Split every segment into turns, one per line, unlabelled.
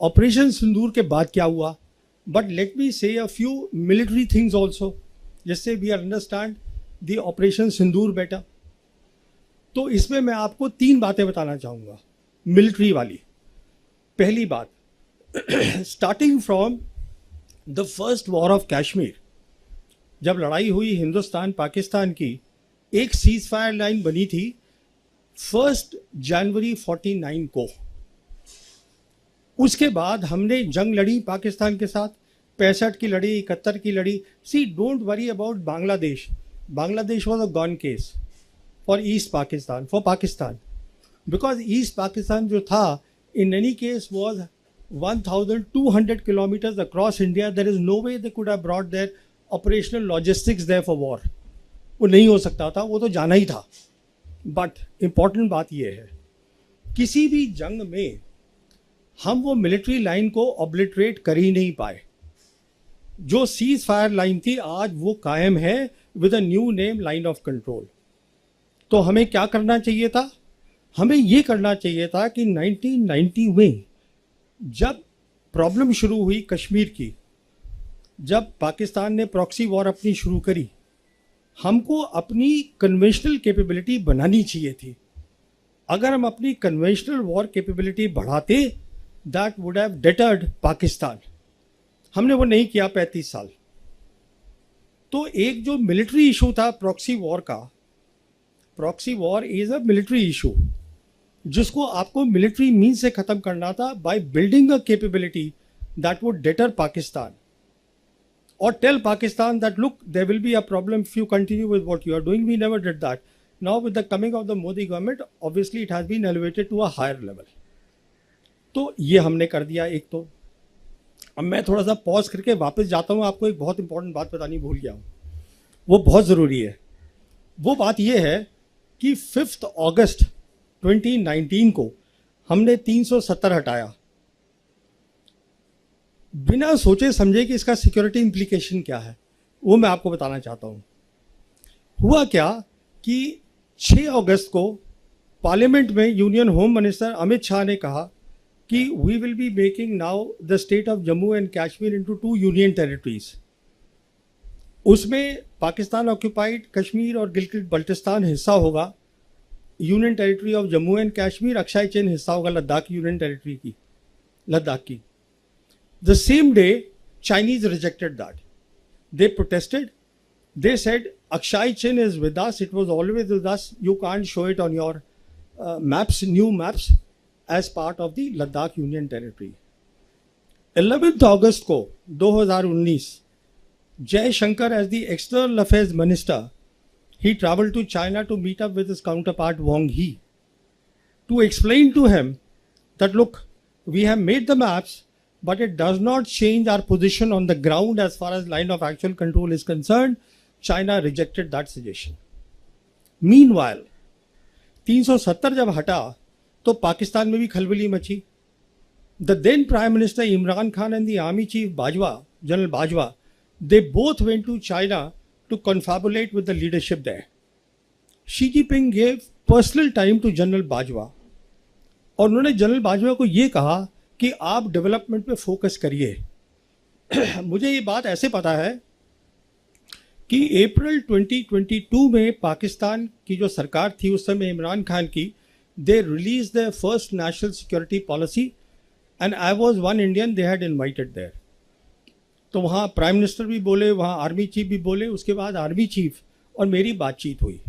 Operation सिंदूर के बाद क्या हुआ, but let me say a few military things also, जिससे we understand the operation Sindoor better. तो इसमें मैं आपको 3 बातें बताना चाहूँगा मिलिट्री वाली। पहली बात, starting from the first war of Kashmir, जब लड़ाई हुई हिंदुस्तान पाकिस्तान की, एक सीज फायर लाइन बनी थी 1 जनवरी 49 को। उसके बाद हमने जंग लड़ी पाकिस्तान के साथ, 65 की लड़ी, 71 की लड़ी। See don't worry about Bangladesh, Bangladesh was a gone case for east Pakistan, for Pakistan, because east Pakistan जो था in any case was 1200 kilometres across India. There is no way they could have brought their operational logistics there for war. वो नहीं हो सकता था, वो तो जाना ही था। बट इम्पॉर्टेंट बात यह है, किसी भी जंग में हम वो मिलिट्री लाइन को ऑब्लिटरेट कर ही नहीं पाए। जो सीज फायर लाइन थी आज वो कायम है with a new name, line of control. तो हमें क्या करना चाहिए था? हमें ये करना चाहिए था कि 1990 में जब प्रॉब्लम शुरू हुई कश्मीर की, जब पाकिस्तान ने प्रॉक्सी वॉर अपनी शुरू करी, हमको अपनी कन्वेंशनल कैपेबिलिटी बनानी चाहिए थी। अगर हम अपनी कन्वेंशनल वॉर कैपेबिलिटी बढ़ाते, that would have deterred Pakistan. हमने वो नहीं किया 35 साल। तो एक जो मिलिट्री इशू था प्रॉक्सी वॉर का, proxy war is a military issue, जिसको आपको मिलिट्री मीन से खत्म करना था by building a capability that would deter Pakistan or tell Pakistan that look, there will be a problem if you continue with what you are doing. We never did that. Now with the coming of the Modi government, obviously it has been elevated to a higher level. तो ये हमने कर दिया एक। तो अब मैं थोड़ा सा पॉज करके वापस जाता हूँ, आपको एक बहुत इंपॉर्टेंट बात बतानी भूल गया हूँ, वो बहुत ज़रूरी है। वो बात ये है कि 5 अगस्त 2019 को हमने 370 हटाया, बिना सोचे समझे कि इसका सिक्योरिटी इम्प्लीकेशन क्या है, वो मैं आपको बताना चाहता हूँ। हुआ क्या कि 6 अगस्त को पार्लियामेंट में union home minister Amit Shah ने कहा कि we will be making now the state of Jammu and Kashmir into 2 union territories. उसमें पाकिस्तान ऑक्यूपाइड कश्मीर और गिलगित बल्टिस्तान हिस्सा होगा, union territory of Jammu and Kashmir, Aksai Chin हिस्सा होगा लद्दाख यूनियन टेरिटरी की, लद्दाख की। The same day, Chinese rejected that. They protested. They said, Akshay Chin is with us. It was always with us. You can't show it on your maps, new maps, as part of the Ladakh Union Territory. 11th August को 2019, Jay Shankar as the External Affairs Minister, he traveled to China to meet up with his counterpart Wang Yi to explain to him that look, we have made the maps, but it does not change our position on the ground as far as line of actual control is concerned. China rejected that suggestion. Meanwhile, 370 जब हटा तो पाकिस्तान में भी खलबली मची। The then Prime Minister Imran Khan and the Army Chief Bajwa, General Bajwa, they both went to China to confabulate with the leadership there. Xi Jinping gave personal time to General Bajwa और उन्होंने general Bajwa को ये कहा कि आप development पे focus करिए। मुझे ये बात ऐसे पता है कि अप्रैल 2022 में पाकिस्तान की जो सरकार थी उस समय इमरान खान की, they release the first national security policy and I was one Indian they had invited there. तो वहाँ प्राइम मिनिस्टर भी बोले, वहाँ आर्मी चीफ भी बोले, उसके बाद आर्मी चीफ और मेरी बातचीत हुई।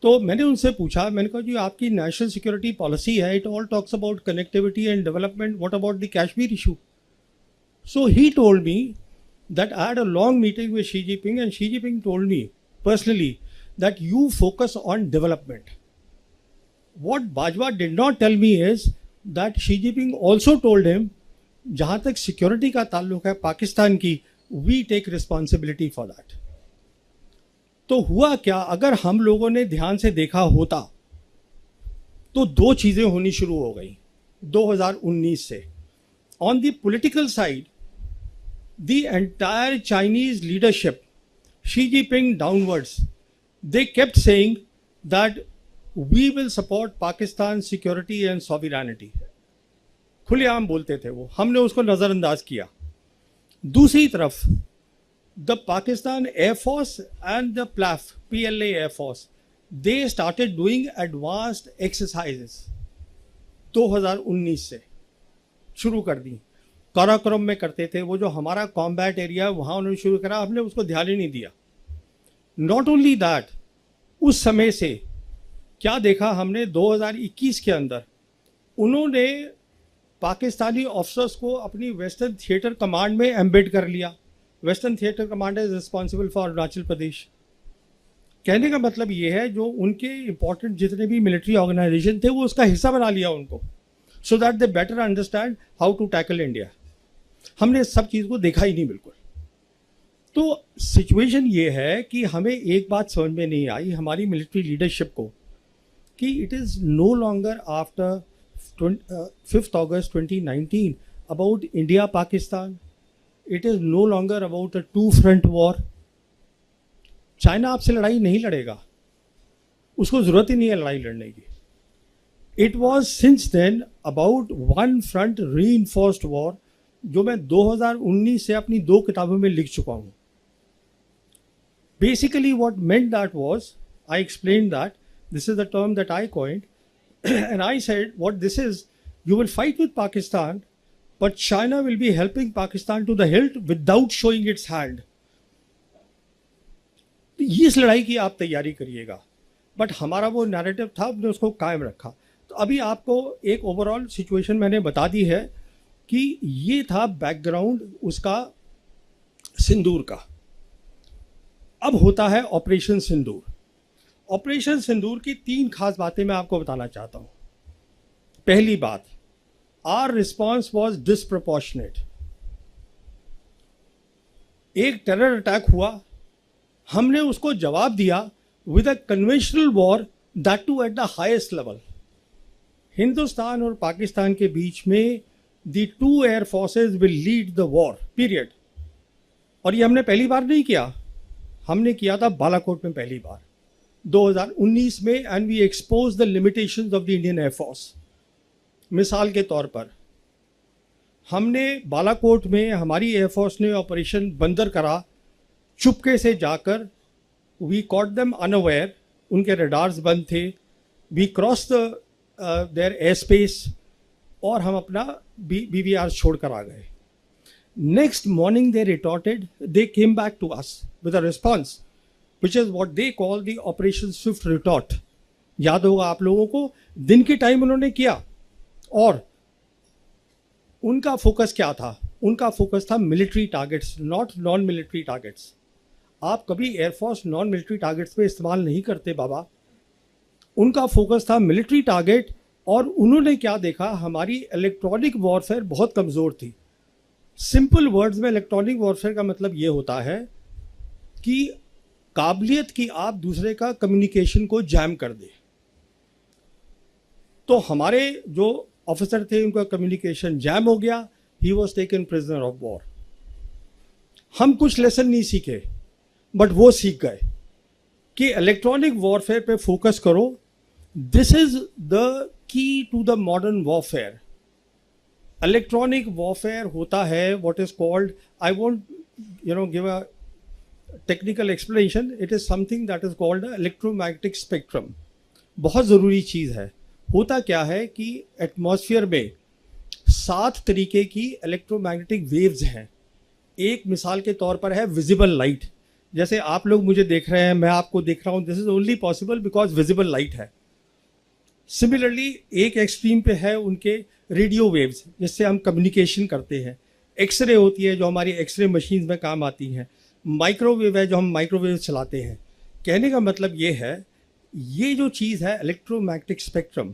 तो मैंने उनसे पूछा, मैंने कहा जी आपकी नेशनल सिक्योरिटी पॉलिसी है, it all talks about connectivity and development, what about the Kashmir issue? So he told me that I had a long meeting with Xi Jinping and Xi Jinping told me personally that you focus on development. What Bajwa did not tell me is that Xi Jinping also told him, जहाँ तक security का ताल्लुक है पाकिस्तान की, we take responsibility for that. तो हुआ क्या, अगर हम लोगों ने ध्यान से देखा होता तो 2 चीज़ें होनी शुरू हो गई 2019 से। On the political side, the entire Chinese leadership, Xi Jinping downwards, they kept saying that we will support Pakistan security and sovereignty. खुलेआम बोलते थे वो, हमने उसको नज़रअंदाज किया। दूसरी तरफ the Pakistan air force and the प्लाफ PLA air force, they started doing advanced exercises 2019 से शुरू कर दी। काराकोरम में करते थे, वो जो हमारा कॉम्बैट एरिया है वहाँ उन्होंने शुरू करा, हमने उसको ध्यान ही नहीं दिया। नॉट ओनली दैट, उस समय से क्या देखा हमने 2021 के अंदर उन्होंने पाकिस्तानी ऑफिसर्स को अपनी वेस्टर्न थिएटर कमांड में एम्बेड कर लिया। Western theatre command is responsible for Arunachal Pradesh. कहने का मतलब ये है जो उनके इंपॉर्टेंट जितने भी मिलिट्री ऑर्गेनाइजेशन थे वो उसका हिस्सा बना लिया उनको, so that they better understand how to tackle India. हमने इस सब चीज़ को देखा ही नहीं बिल्कुल। तो सिचुएशन ये है कि हमें एक बात समझ में नहीं आई हमारी मिलिट्री लीडरशिप को कि it is no longer after 5th August 2019 about India Pakistan, it is no longer about a 2 front war. China आपसे लड़ाई नहीं लड़ेगा, उसको ज़रूरत ही नहीं है लड़ाई लड़ने की। It was since then about 1 front reinforced war, जो मैं 2019 से अपनी 2 किताबों में लिख चुका हूँ। Basically what meant that was, I explained that this is the term that I coined and I said what this is, you will fight with Pakistan but China will be helping Pakistan to the hilt without showing its hand. इस लड़ाई की आप तैयारी करिएगा, but हमारा वो narrative था, हमने उसको कायम रखा। तो अभी आपको एक ओवरऑल सिचुएशन मैंने बता दी है कि ये था बैकग्राउंड उसका सिंदूर का। अब होता है ऑपरेशन सिंदूर। ऑपरेशन सिंदूर की 3 खास बातें मैं आपको बताना चाहता हूं। पहली बात, आवर रिस्पॉन्स वॉज डिसप्रोपोर्शनेट। एक टेरर अटैक हुआ, हमने उसको जवाब दिया with a conventional war, that too at the highest level. Hindustan और पाकिस्तान के बीच में the 2 air forces will lead the war period. और ये हमने पहली बार नहीं किया, हमने किया था बालाकोट में पहली बार 2019 में, and we expose the limitations of the Indian air force. मिसाल के तौर पर हमने बालाकोट में हमारी एयरफोर्स ने ऑपरेशन बंदर करा, चुपके से जाकर वी कॉट देम अनअवेयर, उनके रडार्स बंद थे, we cross the their air space और हम अपना BVR छोड़कर आ गए। Next morning they retorted, they came back to us with a response which is what they call the Operation Swift Retort। याद होगा आप लोगों को, दिन के टाइम उन्होंने किया और उनका फोकस क्या था? उनका फोकस था military targets, not non military targets. आप कभी एयरफोर्स नॉन मिलिट्री टारगेट्स पे इस्तेमाल नहीं करते बाबा। उनका फोकस था मिलिट्री टारगेट, और उन्होंने क्या देखा, हमारी इलेक्ट्रॉनिक वॉरफेयर बहुत कमज़ोर थी। सिंपल वर्ड्स में इलेक्ट्रॉनिक वॉरफेयर का मतलब ये होता है कि काबिलियत की आप दूसरे का कम्युनिकेशन को जैम कर दे। तो हमारे जो ऑफिसर थे उनका कम्युनिकेशन जैम हो गया, he was taken prisoner of war. हम कुछ लेसन नहीं सीखे, बट वो सीख गए कि इलेक्ट्रॉनिक वॉरफेयर पे फोकस करो। This is the key to the modern warfare. Electronic warfare होता है what is called, I won't give a technical explanation, it is something that is called electromagnetic spectrum. बहुत ज़रूरी चीज़ है। होता क्या है कि एटमॉस्फेयर में 7 तरीके की इलेक्ट्रोमैग्नेटिक वेव्स हैं। एक मिसाल के तौर पर है विजिबल लाइट। जैसे आप लोग मुझे देख रहे हैं, मैं आपको देख रहा हूँ, this is only possible because visible light है। सिमिलरली एक एक्सट्रीम पे है उनके रेडियो वेव्स, जिससे हम कम्युनिकेशन करते हैं। एक्सरे होती है जो हमारी एक्सरे मशीन में काम आती हैं। माइक्रोवेव है जो हम माइक्रोवेव चलाते हैं। कहने का मतलब ये है, ये जो चीज़ है इलेक्ट्रोमैग्नेटिक स्पेक्ट्रम,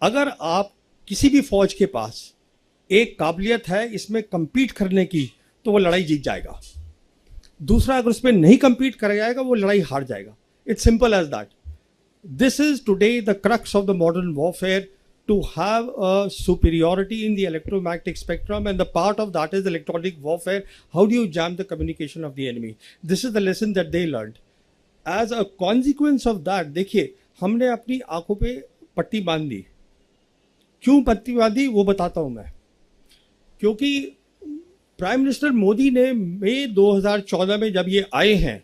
अगर आप किसी भी फौज के पास एक काबिलियत है इसमें compete करने की, तो वो लड़ाई जीत जाएगा। दूसरा अगर उसमें नहीं compete कर जाएगा वो लड़ाई हार जाएगा। It's simple as that. This is today the crux of the modern warfare, to have a superiority in the electromagnetic spectrum, and the part of that is electronic warfare. How do you jam the communication of the enemy? This is the lesson that they learned. As a consequence of that, देखिए हमने अपनी आंखों पे पट्टी बांध दी। क्यों पट्टी बांधी वो बताता हूँ मैं। क्योंकि प्राइम मिनिस्टर मोदी ने मई 2014 में जब ये आए हैं,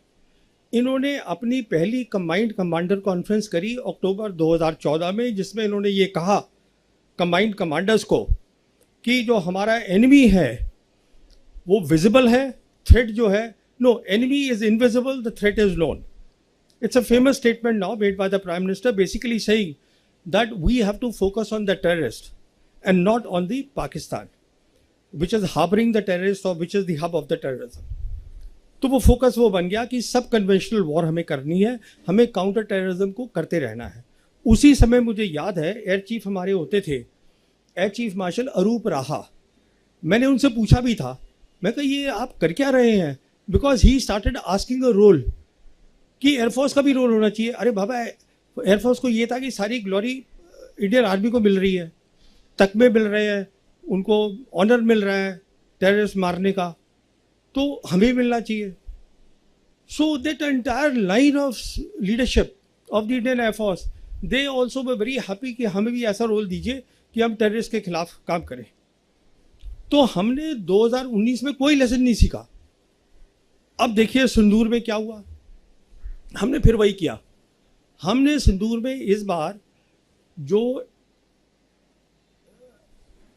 इन्होंने अपनी पहली कंबाइंड कमांडर कॉन्फ्रेंस करी अक्टूबर 2014 में, जिसमें इन्होंने ये कहा कंबाइंड कमांडर्स को कि जो हमारा एनिमी है वो विजिबल है, थ्रेट जो है, no, enemy is invisible, the threat is known. It's a famous statement now made by the Prime Minister, basically saying that we have to focus on the terrorist and not on the Pakistan, which is harboring the terrorists or which is the hub of the terrorism. तो वो focus वो बन गया कि सब conventional war हमें करनी है, हमें काउंटर टेररिज्म को करते रहना है. उसी समय मुझे याद है एयर चीफ हमारे होते थे, एयर चीफ मार्शल अरूप राहा. मैंने उनसे पूछा भी था, मैं कहा ये आप कर क्या रहे हैं, because he started asking a role कि एयरफोर्स का भी रोल होना चाहिए. अरे बाबा, एयरफोर्स को ये था कि सारी ग्लोरी इंडियन आर्मी को मिल रही है, तकमे मिल रहे हैं, उनको ऑनर मिल रहा है टेररिस्ट मारने का, तो हमें मिलना चाहिए. So that entire line of leadership of the Indian air force, they also way very happy कि हमें भी ऐसा रोल दीजिए कि हम टेररिस्ट के खिलाफ काम करें. तो हमने 2019 में कोई लेसन नहीं सीखा. अब देखिए सिंदूर में क्या हुआ, हमने फिर वही किया. हमने सिंदूर में इस बार जो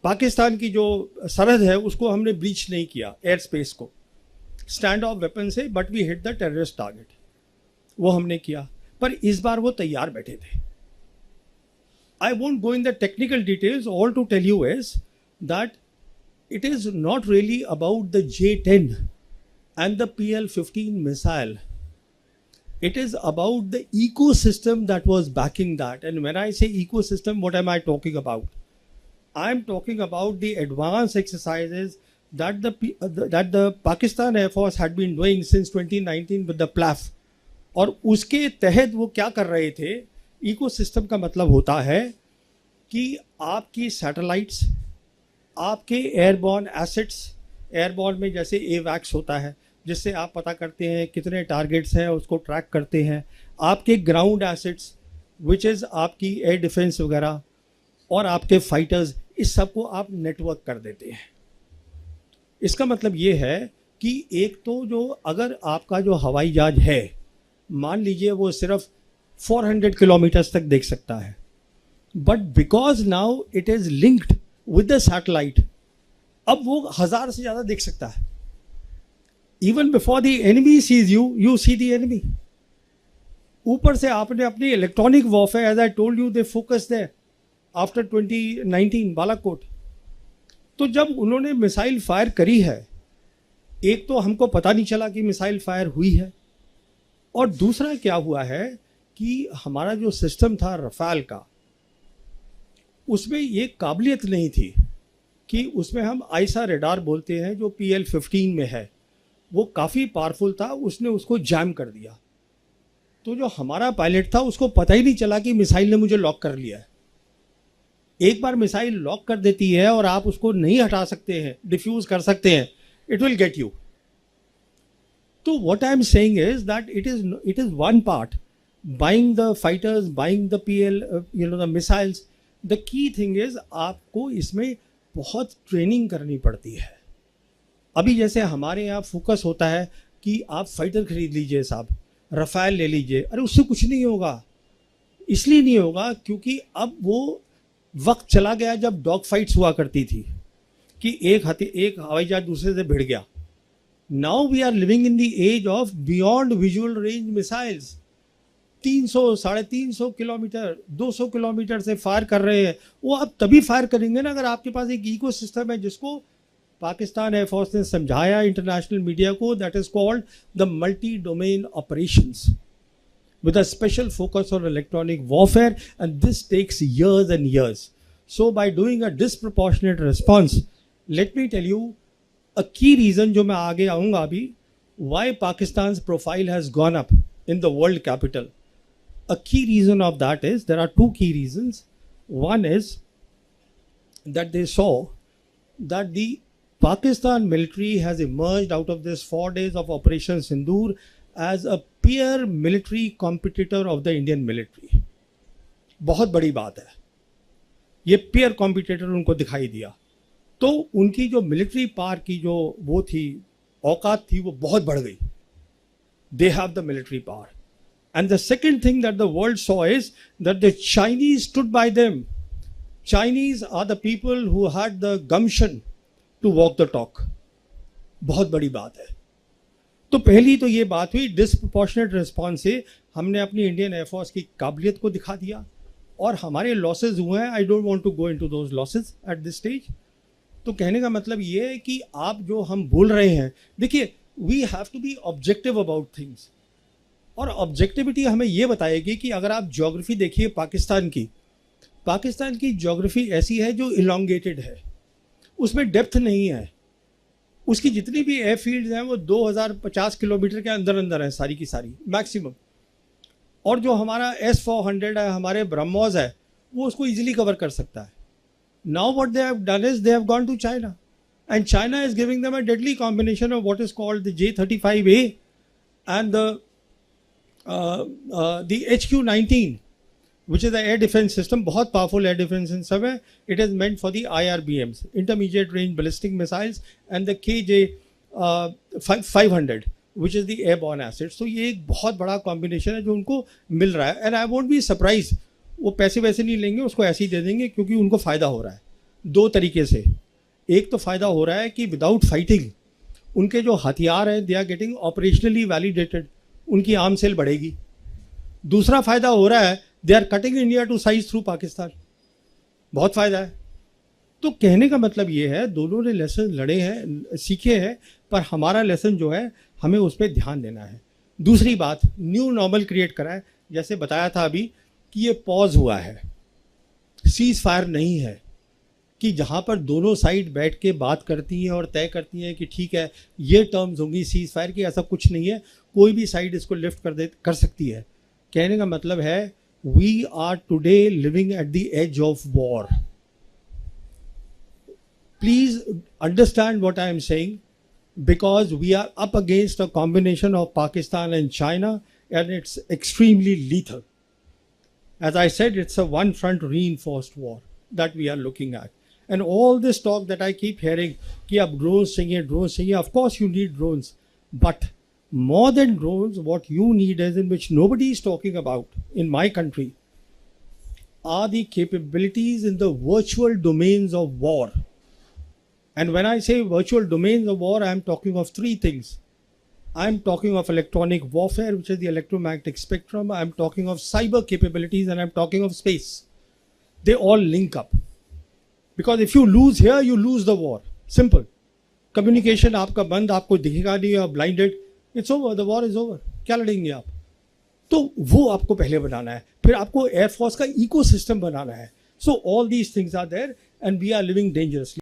पाकिस्तान की जो सरहद है उसको हमने ब्रीच नहीं किया, एयर स्पेस को, स्टैंड ऑफ वेपन से, but we hit the terrorist target, वो हमने किया. पर इस बार वो तैयार बैठे थे. I won't go in the technical details, all to tell you is that it is not really about the J-10 and the PL-15 missile. It is about the ecosystem that was backing that. And when I say ecosystem, what am I talking about? I am talking about the advanced exercises that the Pakistan Air Force had been doing since 2019 with the PLAF. और उसके तहत वो क्या कर रहे थे, ecosystem का मतलब होता है कि आपकी सैटेलाइट्स, आपके एयरबॉर्न एसेट्स, एयरबॉर्न में जैसे एवैक्स होता है जिससे आप पता करते हैं कितने टारगेट्स हैं, उसको ट्रैक करते हैं, आपके ग्राउंड एसेट्स विच इज़ आपकी एयर डिफेंस वगैरह, और आपके फाइटर्स, इस सब को आप नेटवर्क कर देते हैं. इसका मतलब ये है कि एक तो जो अगर आपका जो हवाई जहाज है, मान लीजिए वो सिर्फ 400 किलोमीटर्स तक देख सकता है, but because now it is linked with the satellite, अब वो 1000 से ज़्यादा देख सकता है. Even before the enemy sees you, you see the enemy. ऊपर से आपने अपनी electronic warfare, as I told you, they focus there after 2019 Balakot. तो जब उन्होंने मिसाइल फायर करी है, एक तो हमको पता नहीं चला कि मिसाइल फायर हुई है, और दूसरा क्या हुआ है कि हमारा जो सिस्टम था रफाल का, उसमें ये काबिलियत नहीं थी कि उसमें हम आइसा रेडार बोलते हैं जो PL-15 में है, वो काफ़ी पावरफुल था, उसने उसको जैम कर दिया. तो जो हमारा पायलट था उसको पता ही नहीं चला कि मिसाइल ने मुझे लॉक कर लिया है. एक बार मिसाइल लॉक कर देती है और आप उसको नहीं हटा सकते हैं, डिफ्यूज कर सकते हैं, इट विल गेट यू. तो what I am saying is that it is one part, buying the fighters, buying the PL, the missiles. The key thing is आपको इसमें बहुत ट्रेनिंग करनी पड़ती है. अभी जैसे हमारे यहाँ फोकस होता है कि आप फाइटर खरीद लीजिए साहब, रफाल ले लीजिए, अरे उससे कुछ नहीं होगा. इसलिए नहीं होगा क्योंकि अब वो वक्त चला गया जब डॉग फाइट्स हुआ करती थी कि एक हवाई जहाज दूसरे से भिड़ गया. Now we are living in the as of beyond visual range missiles. 300, 350 kilometre, 200 kilometre से फायर कर रहे हैं. वो आप तभी फायर करेंगे ना अगर आपके पास एक इको सिस्टम है, जिसको पाकिस्तान एयरफोर्स ने समझाया इंटरनेशनल मीडिया को, that is called the multi domain operations with a special focus on electronic warfare, and this takes years and years. So by doing a disproportionate response, let me tell you a key reason जो मैं आगे आऊँगा अभी, why Pakistan's profile has gone up in the world capital. A key reason of that is, there are two key reasons. One is that they saw that the Pakistan military has emerged out of this 4 days of Operation Sindoor as a peer military competitor of the Indian military. बहुत बड़ी बात है, ये peer competitor उनको दिखाई दिया. तो उनकी जो मिलिट्री पावर की जो वो थी, औकात थी, वो बहुत बढ़ गई. They have the military power. And the second thing that the world saw is that the Chinese stood by them. Chinese are the people who had the gumption to walk the talk. बहुत बड़ी बात है. तो पहली तो ये बात हुई, डिसप्रोपोर्शनेट रिस्पॉन्स से हमने अपनी इंडियन एयरफोर्स की काबिलियत को दिखा दिया और हमारे लॉसेज हुए हैं. I don't want to go into those losses at this stage. तो कहने का मतलब ये है कि आप जो हम बोल रहे हैं, देखिए, we have to be objective about things. और ऑब्जेक्टिविटी हमें ये बताएगी कि अगर आप ज्योग्राफी देखिए पाकिस्तान की ज्योग्राफी ऐसी है जो इलोंगेटेड है, उसमें डेप्थ नहीं है. उसकी जितनी भी एयरफील्ड्स हैं वो 2050 किलोमीटर के अंदर अंदर हैं सारी की सारी मैक्सिमम. और जो हमारा S-400 है, हमारे ब्रह्मोस है, वो उसको इजीली कवर कर सकता है. Now what they have done is they have gone to China, and China is giving them a deadly combination of what is called the J-35A and the HQ-19, which is the air defense system. बहुत powerful air defense system है. It is meant for the IRBMs, intermediate range ballistic missiles, and the KJ-500, which is the airborne assets. तो ये एक बहुत बड़ा combination है जो उनको मिल रहा है. And I won't be surprised, वो पैसे वैसे नहीं लेंगे, उसको ऐसे ही दे देंगे क्योंकि उनको फ़ायदा हो रहा है दो तरीके से. एक तो फ़ायदा हो रहा है कि विदाउट फाइटिंग उनके जो हथियार हैं they are getting operationally validated, उनकी आर्म सेल बढ़ेगी. दूसरा फ़ायदा हो रहा है, they are cutting India to size through Pakistan. बहुत फ़ायदा है. तो कहने का मतलब ये है, दोनों ने लेसन लड़े हैं, सीखे हैं, पर हमारा लेसन जो है हमें उस पर ध्यान देना है. दूसरी बात, न्यू नॉर्मल क्रिएट करा है. जैसे बताया था अभी कि ये पॉज हुआ है, सीज फायर नहीं है कि जहाँ पर दोनों साइड बैठ के बात करती हैं और तय करती हैं कि ठीक है ये टर्म्स होंगी सीज फायर की. ऐसा कुछ नहीं है, कोई भी साइड इसको लिफ्ट कर सकती है. कहने का मतलब है we are today living at the as of war. Please understand what I am saying, because we are up against a combination of Pakistan and China and it's extremely lethal. As I said, it's a one-front reinforced war that we are looking at. And all this talk that I keep hearing, कि अब drones चाहिए, of course you need drones. But more than drones, what you need is, in which nobody is talking about in my country, are the capabilities in the virtual domains of war. And when I say virtual domains of war, I am talking of three things. I am talking of electronic warfare, which is the electromagnetic spectrum. I am talking of cyber capabilities, and I am talking of space. They all link up. Because if you lose here, you lose the war. Simple. Communication आपका बंद, आपको दिखेगा नहीं, आप blinded. It's over. The war is over. क्या लड़ेंगे आप? तो वो आपको पहले बनाना है. फिर आपको एयरफोर्स का इकोसिस्टम बनाना है. So all these things are there, and we are living dangerously.